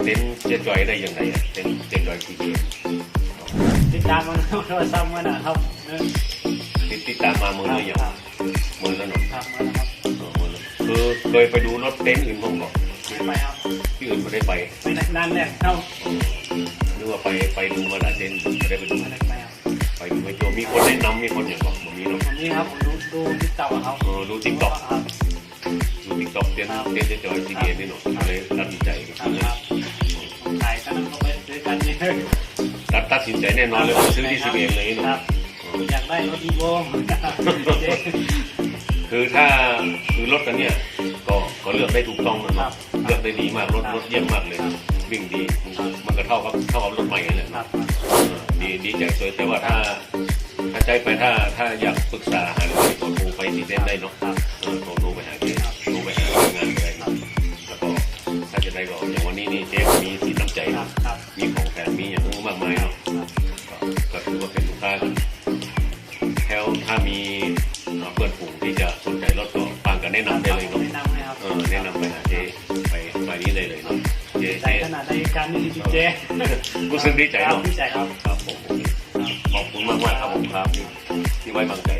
เต้นเจ๊จอยได้ยังไงเต้นเจ๊จอยทีเดียว ติดตามมันโทรศัพท์มันนะครับ ติดตามมาเมื่อไหร่อย่างเมื่อแล้วหนอ ครับมันนะครับ คือเคยไปดูรถเต้นอื่นบ้างบอก ไปครับ ที่อื่นไม่ได้ไป ไปนั่นแหละเข้า หรือว่าไปดูมาหลายเต้นไม่ได้ไปดู ไปครับ ไปดูไปโจมีคนแนะนำมีคนอย่างบอกผมมีเนาะ วันนี้ครับผมดูติ๊กต็อกครับ ดูติ๊กต็อก ครับ ดูติ๊กต็อกเต้นเจ๊จอยทีเดียวนี่หนอเลยตัดสินใจ ครับขายกันเขาไปซื้อกันนี่ ตัดสินใจแน่นอนเลยซื้อที่CBNเลย ครั เนาะ บอยากได้รถอีโว คือถ้าคือรถกันเนี่ยก็เลือกได้ถูกต้องนะครับเลือกได้ดีมากรถเยี่ยมมากเลยวิ่งดีมันก็เท่ากับรถใหม่เลย ครับ ดีใจสวยแต่ว่าถ้าใจไปถ้าอยากปรึกษาหารือก็โทรไปที่เต้นได้เนาะโทรไปหาเจ๊โทรไปหางานอะไรแล้วก็ถ้าจะได้ก็อย่างวันนี้นี่เจ๊มีสินน้ำใจเนาะมีของแถมมีอย่างมากมายเนาะก็ถือว่าเป็นลูกค้ากันแล้วถ้ามีเพื่อนฝูงที่จะสนใจรถก็ฟังกันแนะนำได้เลยเนาะ แนะนำเลยครับ แนะนำไปหาเจ๊ไปนี้ได้เลยเนาะเจ๊ ใจขนาดในการมีเจ รู้สึกดีใจเนาะ ดีใจครับ ครับผมขอบคุณมากครับผมครับที่ไว้วางใจ